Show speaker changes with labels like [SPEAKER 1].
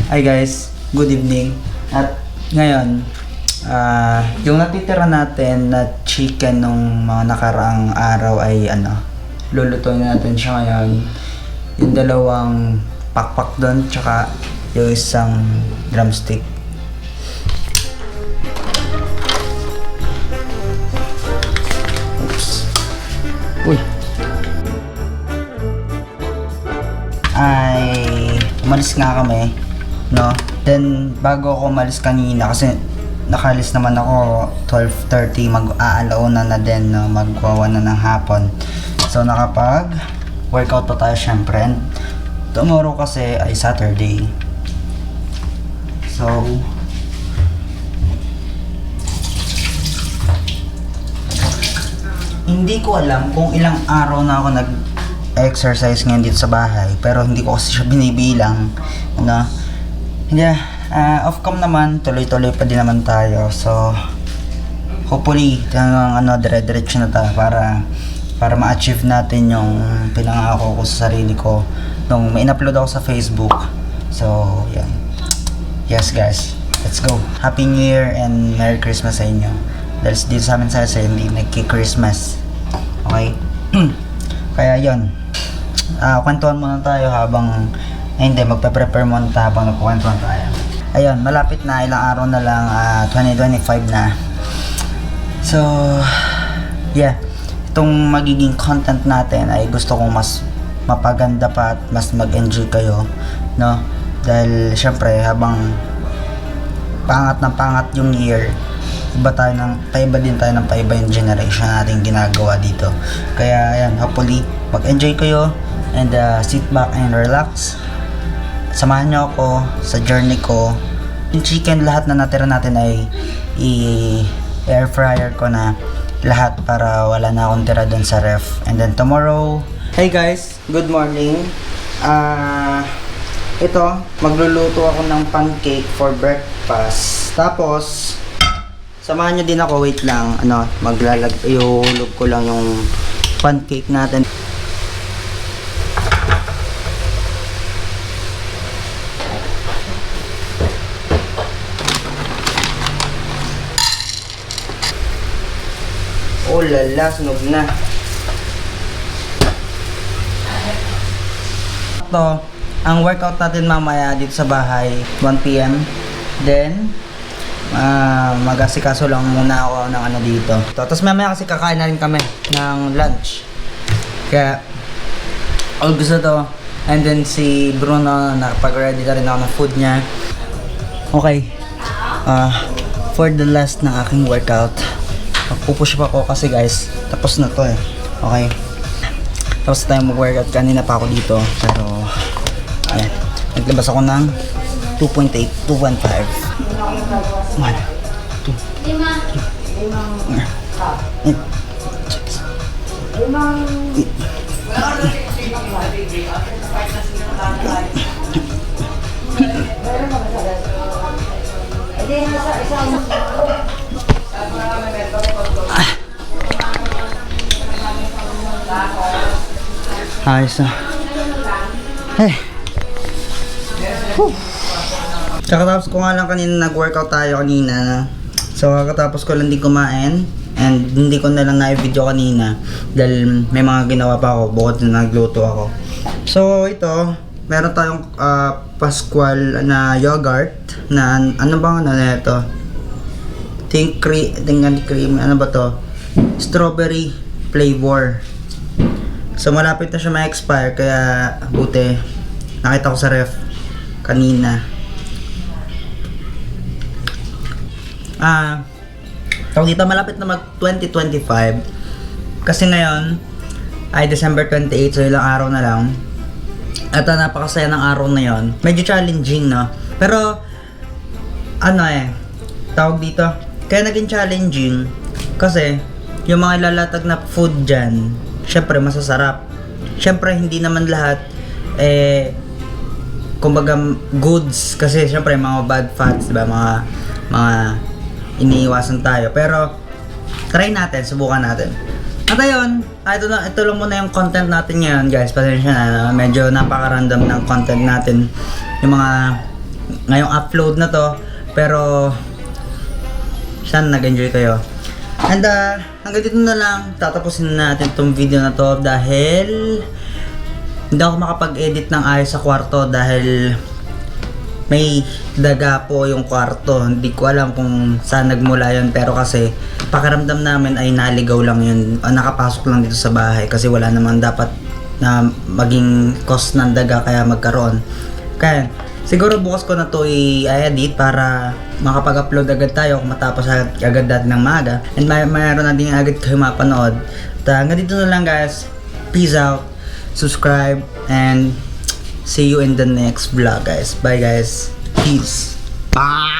[SPEAKER 1] Hi guys, good evening. At ngayon, yung natitira natin na chicken nung mga nakaraang araw ay lulutuin natin siya ngayon. Yung dalawang pakpak doon, tsaka yung isang drumstick. Oops. Uy. Ay, umalis nga kami, no? Then, bago ako umalis kanina, kasi nakalis naman ako 12:30, mag-aalauna na din, no? Magwawa na ng hapon. So, nakapag-workout pa tayo syempre. And tomorrow kasi ay Saturday. So, hindi ko alam kung ilang araw na ako nag-exercise ngayon dito sa bahay, pero hindi ko kasi siya binibilang, no? Yeah, off-cam naman, tuloy-tuloy pa din naman tayo. So, hopefully, dire-diretso na tayo para ma-achieve natin yung pinangako ko sa sarili ko nung may in-upload ako sa Facebook. So, yan. Yes guys, let's go. Happy New Year and Merry Christmas sa inyo. Dahil dito sa amin sa hindi nagki-Christmas. Okay? Kaya yon. Kwentuhan muna tayo habang hindi, magpe-prepare muna tayo habang nagkukwentuhan tayo. Ayun, malapit na, ilang araw na lang, 2025 na. So, yeah. Itong magiging content natin ay gusto kong mas mapaganda pa at mas mag-enjoy kayo, no? Dahil syempre habang pangat ng pangat yung year, paiba din tayo ng paiba yung generation natin ginagawa dito. Kaya ayan, hopefully mag-enjoy kayo and sit back and relax. Samahan nyo ako sa journey ko. Yung chicken, lahat na natira natin ay air fryer ko na lahat para wala na akong tira dun sa ref. And then tomorrow, hey guys, good morning. Ito, magluluto ako ng pancake for breakfast. Tapos, samahan nyo din ako, wait lang, ihulog ko lang yung pancake natin. Oh lala, sunog na. Ito, ang workout natin mamaya dito sa bahay, 1 PM. Then, mag-asikaso lang muna ako ng dito. Tapos mamaya kasi kakain na rin kami ng lunch. Kaya, all gusto to. And then si Bruno, nakapag-ready na rin ako ng food niya. Okay. For the last ng aking workout, pupush pa ako kasi guys, tapos na to eh. Okay. Tapos tayo mag-workout. Kanina pa ako dito. Pero, ayan. Naglabas ako ng 2.8, 2.15. 1, 2, 3, ayos na. Hey. Kakatapos ko nga lang kanina, nag-workout tayo kanina. So kakatapos ko lang din kumain. And hindi ko na lang na-video kanina dahil may mga ginawa pa ako bukod na nagluto ako. So ito, meron tayong Pascual na yogurt na na ito? Think cream, ano ba to? Strawberry flavor. So malapit na siya ma-expire, kaya buti nakita ko sa ref kanina. Tawag dito, malapit na mag 2025 kasi ngayon ay December 28, so ilang araw na lang. At napakasaya ng araw na yon. Medyo challenging, no? Pero tawag dito, kaya naging challenging kasi yung mga ilalatag na food dyan, syempre masasarap. Syempre hindi naman lahat kumbaga goods, kasi syempre mga bad fats, diba? Mga iniiwasan tayo. Pero try natin, subukan natin. At ayun, ito lang muna yung content natin ngayon guys. Pasensya na, medyo napaka-random ng content natin. Yung mga ngayong upload na to. Pero sana nag-enjoy kayo. And hanggang dito na lang, tatapusin natin tong video na to dahil hindi ako makapag-edit ng ayos sa kwarto dahil may daga po yung kwarto. Hindi ko alam kung saan nagmula yun, pero kasi pakiramdam namin ay naligaw lang yun, nakapasok lang dito sa bahay kasi wala naman dapat na maging cause ng daga kaya magkaroon. Kaya siguro bukas ko na to i-edit para makapag-upload agad tayo kung matapos agad natin ng maaga. And mayroon na din agad kayo mapanood. Hanggang dito na lang guys. Peace out. Subscribe and see you in the next vlog guys. Bye guys. Peace. Bye.